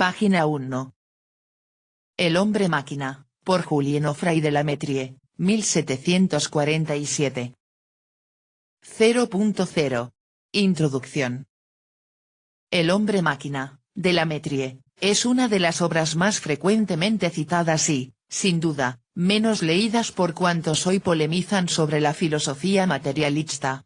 Página 1. El hombre máquina, por Julien Offray de la Métrie, 1747. 0.0. Introducción. El hombre máquina, de la Métrie, es una de las obras más frecuentemente citadas y, sin duda, menos leídas por cuantos hoy polemizan sobre la filosofía materialista.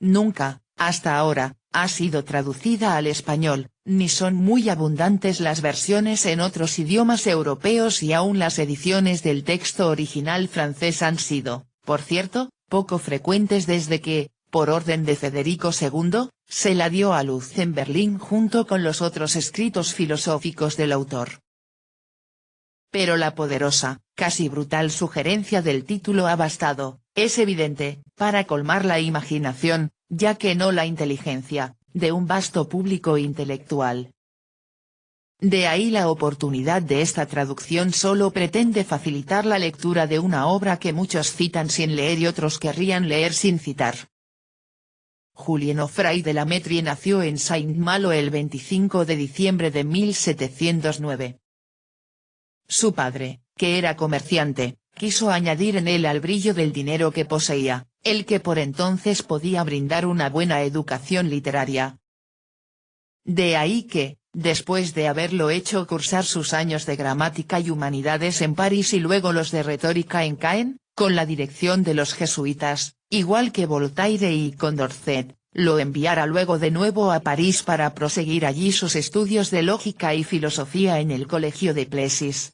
Nunca, hasta ahora, ha sido traducida al español, ni son muy abundantes las versiones en otros idiomas europeos y aún las ediciones del texto original francés han sido, por cierto, poco frecuentes desde que, por orden de Federico II, se la dio a luz en Berlín junto con los otros escritos filosóficos del autor. Pero la poderosa, casi brutal sugerencia del título ha bastado, es evidente, para colmar la imaginación, ya que no la inteligencia, de un vasto público intelectual. De ahí la oportunidad de esta traducción solo pretende facilitar la lectura de una obra que muchos citan sin leer y otros querrían leer sin citar. Julien Offray de la Métrie nació en Saint-Malo el 25 de diciembre de 1709. Su padre, que era comerciante, quiso añadir en él al brillo del dinero que poseía, el que por entonces podía brindar una buena educación literaria. De ahí que, después de haberlo hecho cursar sus años de gramática y humanidades en París y luego los de retórica en Caen, con la dirección de los jesuitas, igual que Voltaire y Condorcet, lo enviara luego de nuevo a París para proseguir allí sus estudios de lógica y filosofía en el Colegio de Plessis.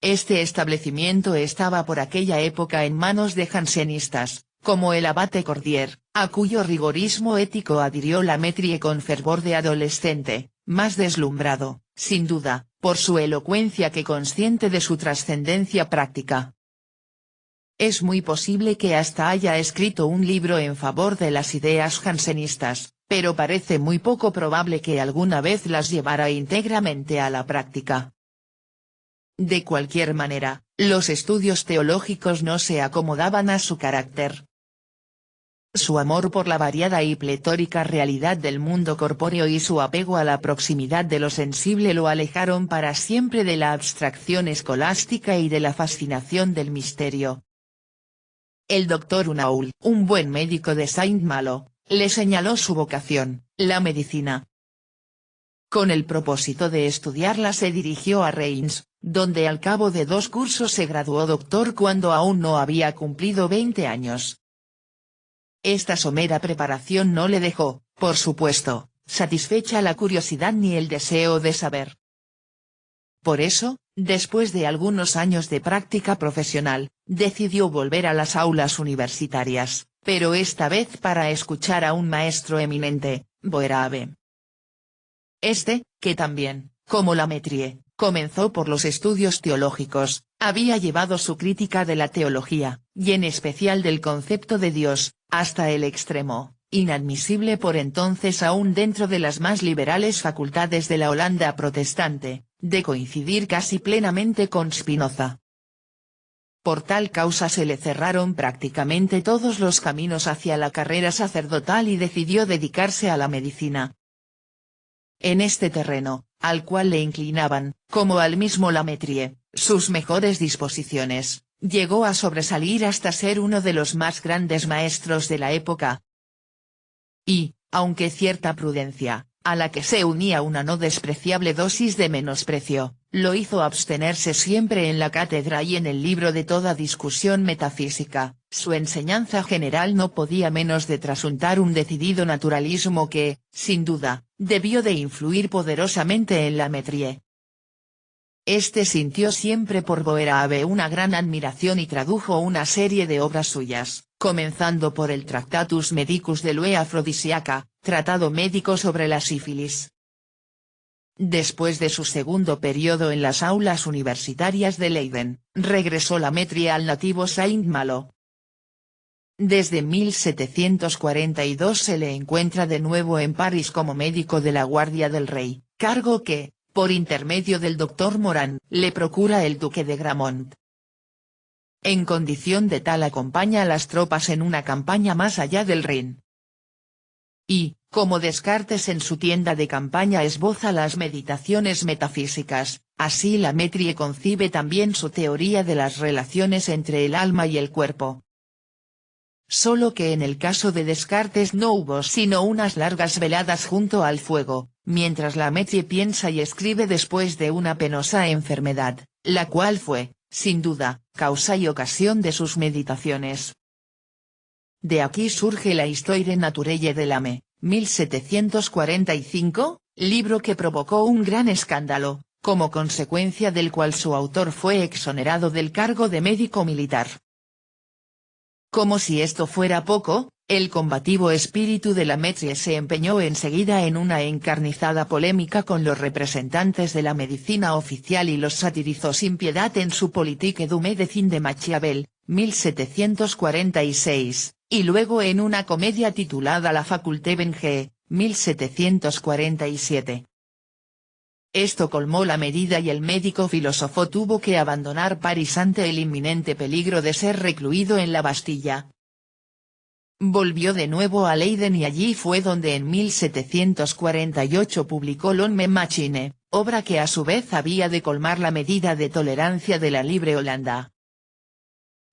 Este establecimiento estaba por aquella época en manos de jansenistas, como el abate Cordier, a cuyo rigorismo ético adhirió la Métrie con fervor de adolescente, más deslumbrado, sin duda, por su elocuencia que consciente de su trascendencia práctica. Es muy posible que hasta haya escrito un libro en favor de las ideas jansenistas, pero parece muy poco probable que alguna vez las llevara íntegramente a la práctica. De cualquier manera, los estudios teológicos no se acomodaban a su carácter. Su amor por la variada y pletórica realidad del mundo corpóreo y su apego a la proximidad de lo sensible lo alejaron para siempre de la abstracción escolástica y de la fascinación del misterio. El doctor Unaul, un buen médico de Saint-Malo, le señaló su vocación, la medicina. Con el propósito de estudiarla se dirigió a Reims, donde al cabo de 2 cursos se graduó doctor cuando aún no había cumplido 20 años. Esta somera preparación no le dejó, por supuesto, satisfecha la curiosidad ni el deseo de saber. Por eso, después de algunos años de práctica profesional, decidió volver a las aulas universitarias, pero esta vez para escuchar a un maestro eminente, Boerhaave. Este, que también, como la Métrie, comenzó por los estudios teológicos, había llevado su crítica de la teología, y en especial del concepto de Dios, hasta el extremo, inadmisible por entonces aún dentro de las más liberales facultades de la Holanda protestante, de coincidir casi plenamente con Spinoza. Por tal causa se le cerraron prácticamente todos los caminos hacia la carrera sacerdotal y decidió dedicarse a la medicina. En este terreno, al cual le inclinaban, como al mismo la Métrie, sus mejores disposiciones, llegó a sobresalir hasta ser uno de los más grandes maestros de la época. Y, aunque cierta prudencia, a la que se unía una no despreciable dosis de menosprecio, lo hizo abstenerse siempre en la cátedra y en el libro de toda discusión metafísica, su enseñanza general no podía menos de trasuntar un decidido naturalismo que, sin duda, debió de influir poderosamente en la Métrie. Este sintió siempre por Boerhaave una gran admiración y tradujo una serie de obras suyas, comenzando por el Tractatus Medicus de Lue Aphrodisiaca, tratado médico sobre la sífilis. Después de su segundo periodo en las aulas universitarias de Leiden, regresó la Métrie al nativo Saint-Malo. Desde 1742 se le encuentra de nuevo en París como médico de la Guardia del Rey, cargo que, por intermedio del doctor Morán, le procura el duque de Gramont. En condición de tal acompaña a las tropas en una campaña más allá del Rin. Y, como Descartes en su tienda de campaña esboza las meditaciones metafísicas, así la Métrie concibe también su teoría de las relaciones entre el alma y el cuerpo. Solo que en el caso de Descartes no hubo sino unas largas veladas junto al fuego, mientras la Métrie piensa y escribe después de una penosa enfermedad, la cual fue, sin duda, causa y ocasión de sus meditaciones. De aquí surge la Histoire naturelle de l'âme, 1745, libro que provocó un gran escándalo, como consecuencia del cual su autor fue exonerado del cargo de médico militar. Como si esto fuera poco, el combativo espíritu de la Métrie se empeñó enseguida en una encarnizada polémica con los representantes de la medicina oficial y los satirizó sin piedad en su Politique du médecin de Machiavel, 1746, y luego en una comedia titulada La Faculté Venge, 1747. Esto colmó la medida y el médico filósofo tuvo que abandonar París ante el inminente peligro de ser recluido en la Bastilla. Volvió de nuevo a Leiden y allí fue donde en 1748 publicó L'Homme Machine, obra que a su vez había de colmar la medida de tolerancia de la libre Holanda.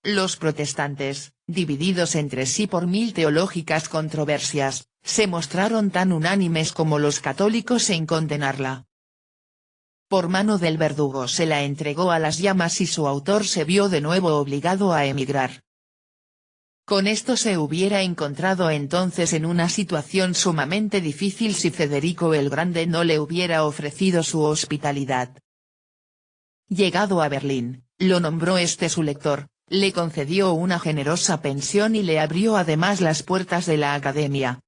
Los protestantes, divididos entre sí por mil teológicas controversias, se mostraron tan unánimes como los católicos en condenarla. Por mano del verdugo se la entregó a las llamas y su autor se vio de nuevo obligado a emigrar. Con esto se hubiera encontrado entonces en una situación sumamente difícil si Federico el Grande no le hubiera ofrecido su hospitalidad. Llegado a Berlín, lo nombró su lector, le concedió una generosa pensión y le abrió además las puertas de la academia.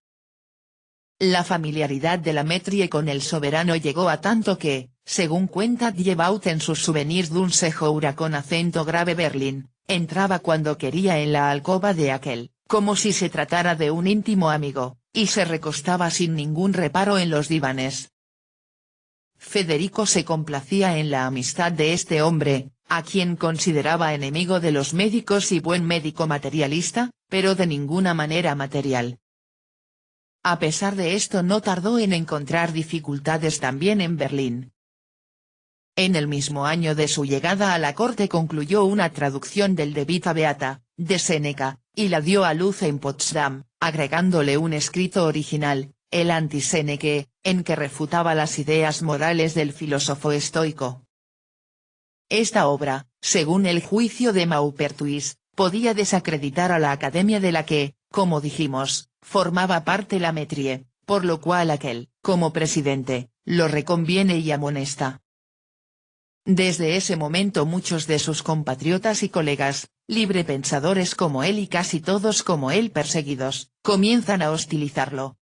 La familiaridad de la Métrie con el soberano llegó a tanto que, según cuenta Diebaut en sus Souvenirs d'un séjour con acento grave Berlín, entraba cuando quería en la alcoba de aquel, como si se tratara de un íntimo amigo, y se recostaba sin ningún reparo en los divanes. Federico se complacía en la amistad de este hombre, a quien consideraba enemigo de los médicos y buen médico materialista, pero de ninguna manera material. A pesar de esto no tardó en encontrar dificultades también en Berlín. En el mismo año de su llegada a la corte concluyó una traducción del De Vita Beata, de Séneca, y la dio a luz en Potsdam, agregándole un escrito original, el Antiséneque, en que refutaba las ideas morales del filósofo estoico. Esta obra, según el juicio de Maupertuis, podía desacreditar a la academia de la que, como dijimos, formaba parte la Métrie, por lo cual aquel, como presidente, lo reconviene y amonesta. Desde ese momento muchos de sus compatriotas y colegas, librepensadores como él y casi todos como él perseguidos, comienzan a hostilizarlo.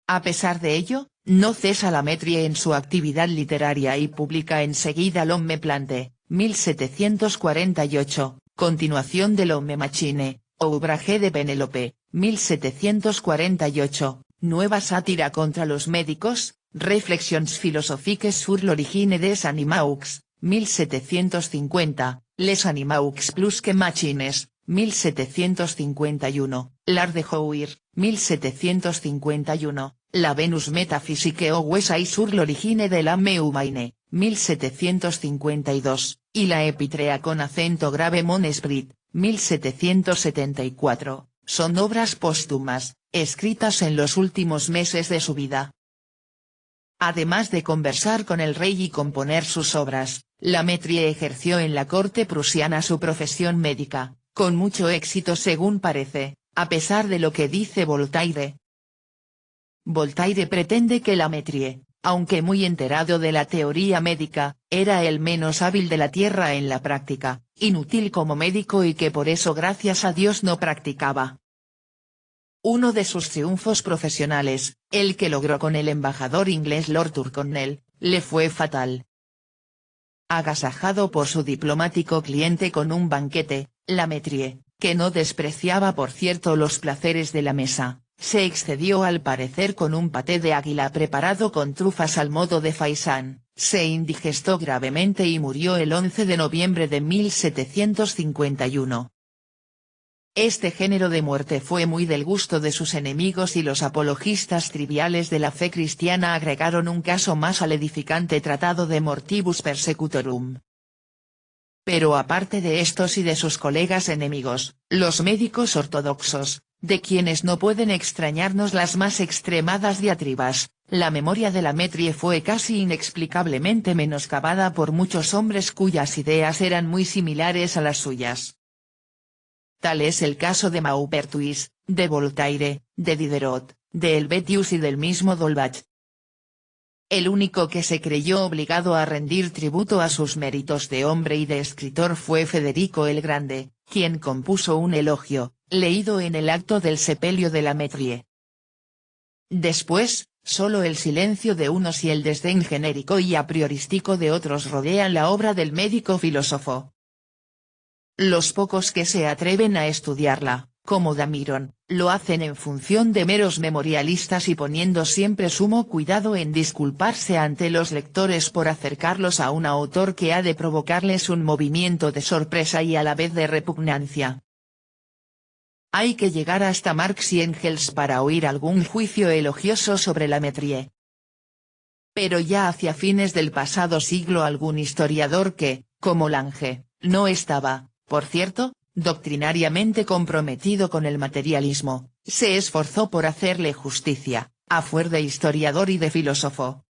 A pesar de ello, no cesa la Métrie en su actividad literaria y publica enseguida L'Homme Plante, 1748, continuación de L'Homme Machine, Ouvrage de Penélope, 1748, nueva sátira contra los médicos, Réflexions philosophiques sur l'origine des animaux, 1750, Les animaux plus que machines, 1751, L'Art de jouir, 1751, La Venus métaphysique ou essai sur l'origine de l'âme humaine, 1752, y La Epitrea con acento grave Mon Esprit, 1774, son obras póstumas, escritas en los últimos meses de su vida. Además de conversar con el rey y componer sus obras, la Métrie ejerció en la corte prusiana su profesión médica, con mucho éxito según parece, a pesar de lo que dice Voltaire. Voltaire pretende que la Métrie, aunque muy enterado de la teoría médica, era el menos hábil de la tierra en la práctica, inútil como médico y que por eso gracias a Dios no practicaba. Uno de sus triunfos profesionales, el que logró con el embajador inglés Lord Tyrconnel, le fue fatal. Agasajado por su diplomático cliente con un banquete, la Métrie, que no despreciaba por cierto los placeres de la mesa, se excedió al parecer con un paté de águila preparado con trufas al modo de faisán, se indigestó gravemente y murió el 11 de noviembre de 1751. Este género de muerte fue muy del gusto de sus enemigos y los apologistas triviales de la fe cristiana agregaron un caso más al edificante tratado de Mortibus Persecutorum. Pero aparte de estos y de sus colegas enemigos, los médicos ortodoxos, de quienes no pueden extrañarnos las más extremadas diatribas, la memoria de Lametrie fue casi inexplicablemente menoscabada por muchos hombres cuyas ideas eran muy similares a las suyas. Tal es el caso de Maupertuis, de Voltaire, de Diderot, de Helvetius y del mismo d'Holbach. El único que se creyó obligado a rendir tributo a sus méritos de hombre y de escritor fue Federico el Grande, quien compuso un elogio, leído en el acto del sepelio de Lametrie. Después, solo el silencio de unos y el desdén genérico y a priorístico de otros rodean la obra del médico filósofo. Los pocos que se atreven a estudiarla, como Damiron, lo hacen en función de meros memorialistas y poniendo siempre sumo cuidado en disculparse ante los lectores por acercarlos a un autor que ha de provocarles un movimiento de sorpresa y a la vez de repugnancia. Hay que llegar hasta Marx y Engels para oír algún juicio elogioso sobre Lametrie. Pero ya hacia fines del pasado siglo algún historiador que, como Lange, no estaba, por cierto, doctrinariamente comprometido con el materialismo, se esforzó por hacerle justicia, a fuer de historiador y de filósofo.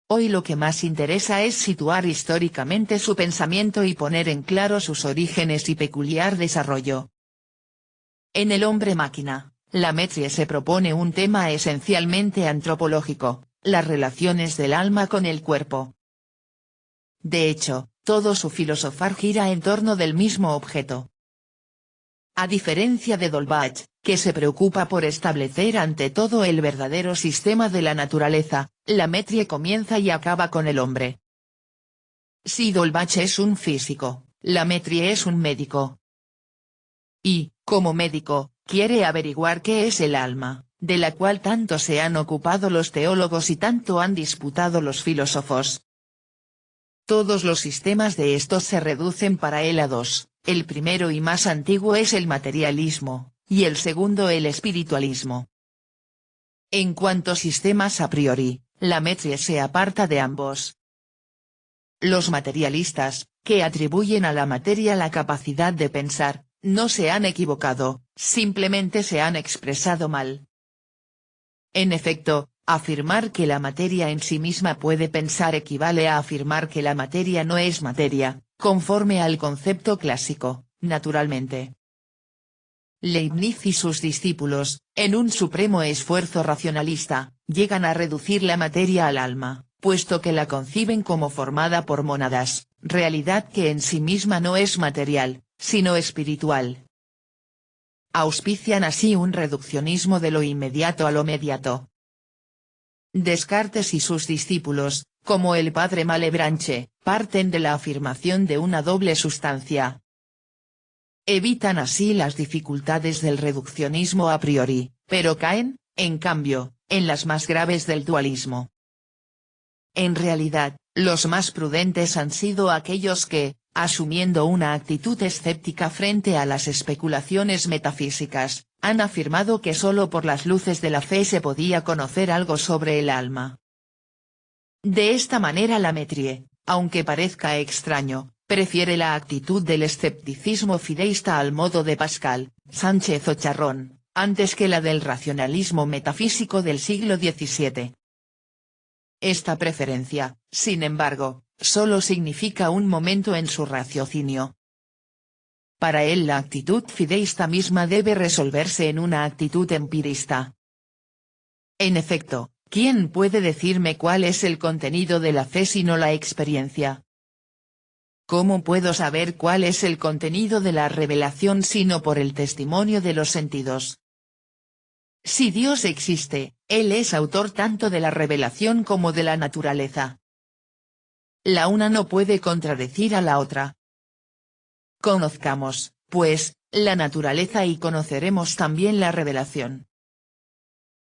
Hoy lo que más interesa es situar históricamente su pensamiento y poner en claro sus orígenes y peculiar desarrollo. En El hombre máquina, Lametrie se propone un tema esencialmente antropológico, las relaciones del alma con el cuerpo. De hecho, todo su filosofar gira en torno del mismo objeto. A diferencia de d'Holbach, que se preocupa por establecer ante todo el verdadero sistema de la naturaleza, Lametrie comienza y acaba con el hombre. Si d'Holbach es un físico, Lametrie es un médico. Y, como médico, quiere averiguar qué es el alma, de la cual tanto se han ocupado los teólogos y tanto han disputado los filósofos. Todos los sistemas de estos se reducen para él a dos, el primero y más antiguo es el materialismo, y el segundo el espiritualismo. En cuanto sistemas a priori, Lametrie se aparta de ambos. Los materialistas, que atribuyen a la materia la capacidad de pensar, no se han equivocado, simplemente se han expresado mal. En efecto, afirmar que la materia en sí misma puede pensar equivale a afirmar que la materia no es materia, conforme al concepto clásico, naturalmente. Leibniz y sus discípulos, en un supremo esfuerzo racionalista, llegan a reducir la materia al alma, puesto que la conciben como formada por mónadas, realidad que en sí misma no es material, sino espiritual. Auspician así un reduccionismo de lo inmediato a lo mediato. Descartes y sus discípulos, como el padre Malebranche, parten de la afirmación de una doble sustancia. Evitan así las dificultades del reduccionismo a priori, pero caen, en cambio, en las más graves del dualismo. En realidad, los más prudentes han sido aquellos que, asumiendo una actitud escéptica frente a las especulaciones metafísicas, han afirmado que solo por las luces de la fe se podía conocer algo sobre el alma. De esta manera Lametrie, aunque parezca extraño, prefiere la actitud del escepticismo fideísta al modo de Pascal, Sánchez o Charrón, antes que la del racionalismo metafísico del siglo XVII. Esta preferencia, sin embargo, solo significa un momento en su raciocinio. Para él la actitud fideísta misma debe resolverse en una actitud empirista. En efecto, ¿quién puede decirme cuál es el contenido de la fe sino la experiencia? ¿Cómo puedo saber cuál es el contenido de la revelación sino por el testimonio de los sentidos? Si Dios existe, Él es autor tanto de la revelación como de la naturaleza. La una no puede contradecir a la otra. Conozcamos, pues, la naturaleza y conoceremos también la revelación.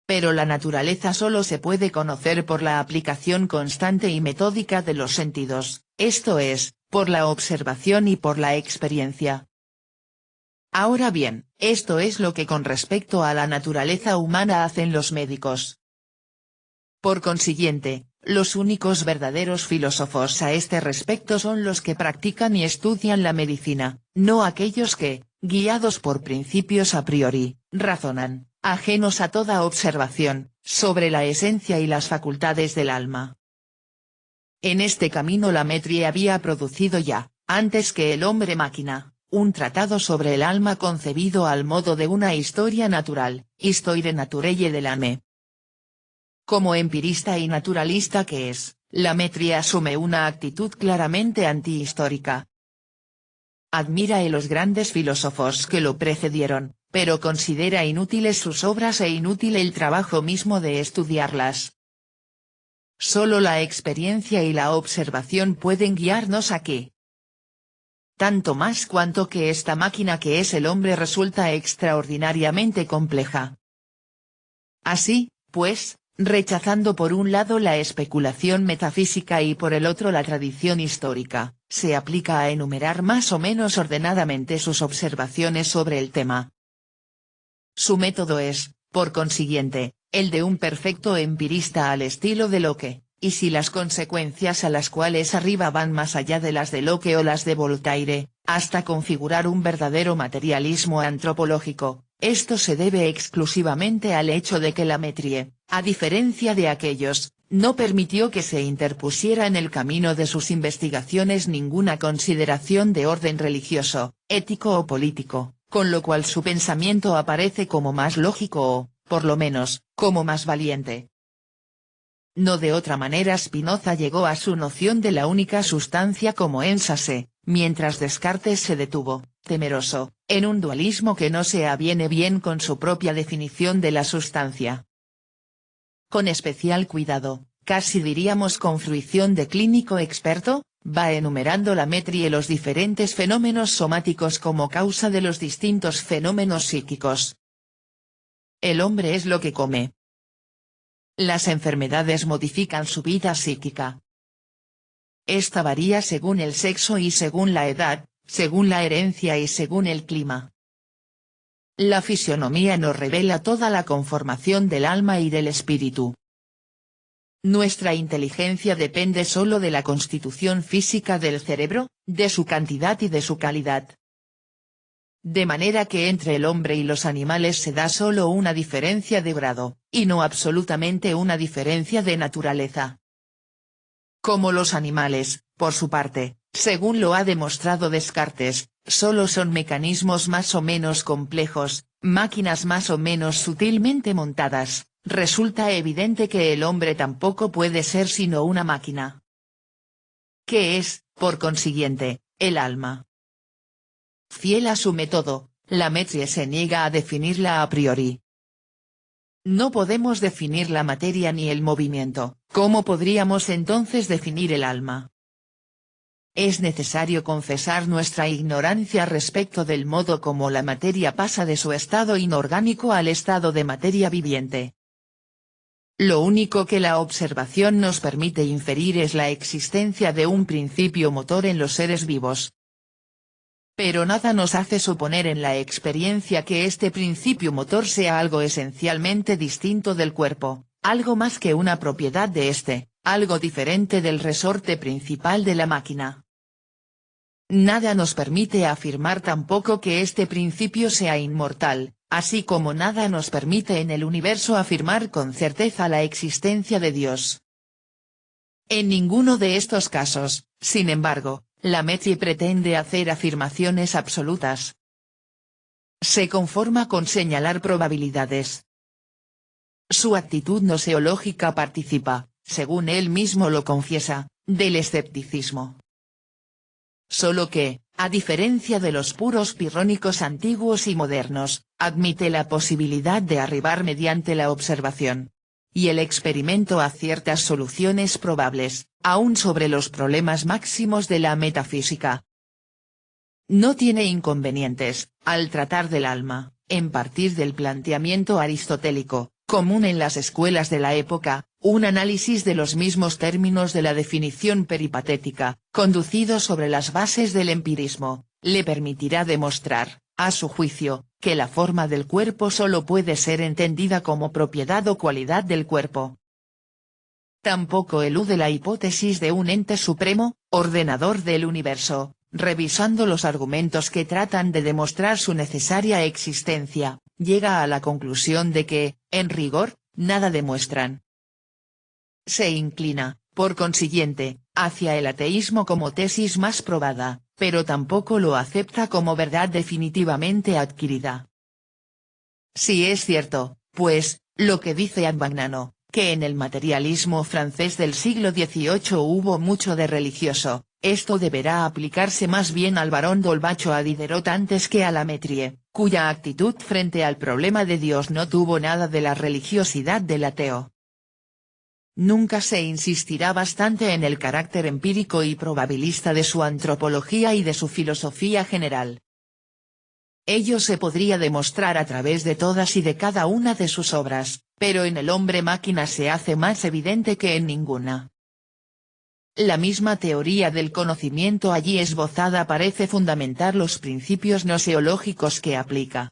Pero la naturaleza solo se puede conocer por la aplicación constante y metódica de los sentidos, esto es, por la observación y por la experiencia. Ahora bien, esto es lo que con respecto a la naturaleza humana hacen los médicos. Por consiguiente, los únicos verdaderos filósofos a este respecto son los que practican y estudian la medicina, no aquellos que, guiados por principios a priori, razonan, ajenos a toda observación, sobre la esencia y las facultades del alma. En este camino Lamettrie había producido ya, antes que el hombre máquina, un tratado sobre el alma concebido al modo de una historia natural, Histoire naturelle de l'âme. Como empirista y naturalista que es, Lamettrie asume una actitud claramente antihistórica. Admira a los grandes filósofos que lo precedieron, pero considera inútiles sus obras e inútil el trabajo mismo de estudiarlas. Solo la experiencia y la observación pueden guiarnos aquí. Tanto más cuanto que esta máquina que es el hombre resulta extraordinariamente compleja. Así, pues, rechazando por un lado la especulación metafísica y por el otro la tradición histórica, se aplica a enumerar más o menos ordenadamente sus observaciones sobre el tema. Su método es, por consiguiente, el de un perfecto empirista al estilo de Locke, y si las consecuencias a las cuales arriba van más allá de las de Locke o las de Voltaire, hasta configurar un verdadero materialismo antropológico, esto se debe exclusivamente al hecho de que Lamettrie, a diferencia de aquellos, no permitió que se interpusiera en el camino de sus investigaciones ninguna consideración de orden religioso, ético o político, con lo cual su pensamiento aparece como más lógico o, por lo menos, como más valiente. No de otra manera Spinoza llegó a su noción de la única sustancia como énsase, mientras Descartes se detuvo, temeroso, en un dualismo que no se aviene bien con su propia definición de la sustancia. Con especial cuidado, casi diríamos con fruición de clínico experto, va enumerando Lamettrie los diferentes fenómenos somáticos como causa de los distintos fenómenos psíquicos. El hombre es lo que come. Las enfermedades modifican su vida psíquica. Esta varía según el sexo y según la edad, según la herencia y según el clima. La fisionomía nos revela toda la conformación del alma y del espíritu. Nuestra inteligencia depende solo de la constitución física del cerebro, de su cantidad y de su calidad. De manera que entre el hombre y los animales se da solo una diferencia de grado, y no absolutamente una diferencia de naturaleza. Como los animales, por su parte, según lo ha demostrado Descartes, solo son mecanismos más o menos complejos, máquinas más o menos sutilmente montadas, resulta evidente que el hombre tampoco puede ser sino una máquina. ¿Qué es, por consiguiente, el alma? Fiel a su método, Lamettrie se niega a definirla a priori. No podemos definir la materia ni el movimiento, ¿cómo podríamos entonces definir el alma? Es necesario confesar nuestra ignorancia respecto del modo como la materia pasa de su estado inorgánico al estado de materia viviente. Lo único que la observación nos permite inferir es la existencia de un principio motor en los seres vivos. Pero nada nos hace suponer en la experiencia que este principio motor sea algo esencialmente distinto del cuerpo, algo más que una propiedad de éste, algo diferente del resorte principal de la máquina. Nada nos permite afirmar tampoco que este principio sea inmortal, así como nada nos permite en el universo afirmar con certeza la existencia de Dios. En ninguno de estos casos, sin embargo, Lamettrie pretende hacer afirmaciones absolutas. Se conforma con señalar probabilidades. Su actitud noseológica participa, según él mismo lo confiesa, del escepticismo. Solo que, a diferencia de los puros pirrónicos antiguos y modernos, admite la posibilidad de arribar mediante la observación y el experimento a ciertas soluciones probables, aún sobre los problemas máximos de la metafísica. No tiene inconvenientes, al tratar del alma, en partir del planteamiento aristotélico, común en las escuelas de la época, un análisis de los mismos términos de la definición peripatética, conducido sobre las bases del empirismo, le permitirá demostrar, a su juicio, que la forma del cuerpo solo puede ser entendida como propiedad o cualidad del cuerpo. Tampoco elude la hipótesis de un ente supremo, ordenador del universo, revisando los argumentos que tratan de demostrar su necesaria existencia, llega a la conclusión de que, en rigor, nada demuestran. Se inclina, por consiguiente, hacia el ateísmo como tesis más probada, pero tampoco lo acepta como verdad definitivamente adquirida. Si es cierto, pues, lo que dice Abagnano, que en el materialismo francés del siglo XVIII hubo mucho de religioso, esto deberá aplicarse más bien al barón d'Holbach o a Diderot antes que a la Métrie, cuya actitud frente al problema de Dios no tuvo nada de la religiosidad del ateo. Nunca se insistirá bastante en el carácter empírico y probabilista de su antropología y de su filosofía general. Ello se podría demostrar a través de todas y de cada una de sus obras, pero en El hombre máquina se hace más evidente que en ninguna. La misma teoría del conocimiento allí esbozada parece fundamentar los principios gnoseológicos que aplica.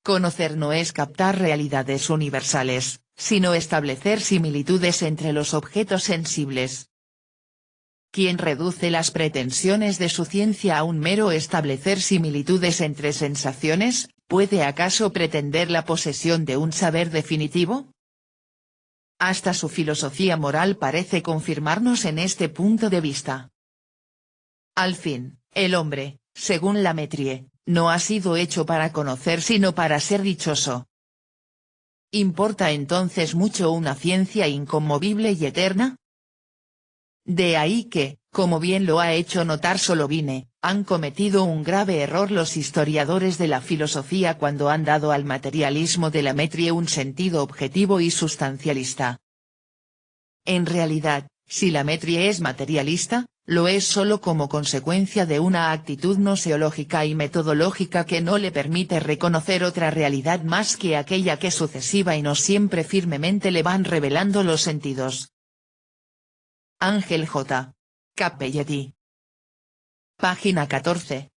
Conocer no es captar realidades universales, sino establecer similitudes entre los objetos sensibles. Quien reduce las pretensiones de su ciencia a un mero establecer similitudes entre sensaciones, ¿puede acaso pretender la posesión de un saber definitivo? Hasta su filosofía moral parece confirmarnos en este punto de vista. Al fin, el hombre, según la Métrie, no ha sido hecho para conocer sino para ser dichoso. ¿Importa entonces mucho una ciencia inconmovible y eterna? De ahí que, como bien lo ha hecho notar Solovine, han cometido un grave error los historiadores de la filosofía cuando han dado al materialismo de la Métrie un sentido objetivo y sustancialista. En realidad, si la Métrie es materialista, lo es solo como consecuencia de una actitud gnoseológica y metodológica que no le permite reconocer otra realidad más que aquella que sucesiva y no siempre firmemente le van revelando los sentidos. Ángel J. Cappelletti. Página 14.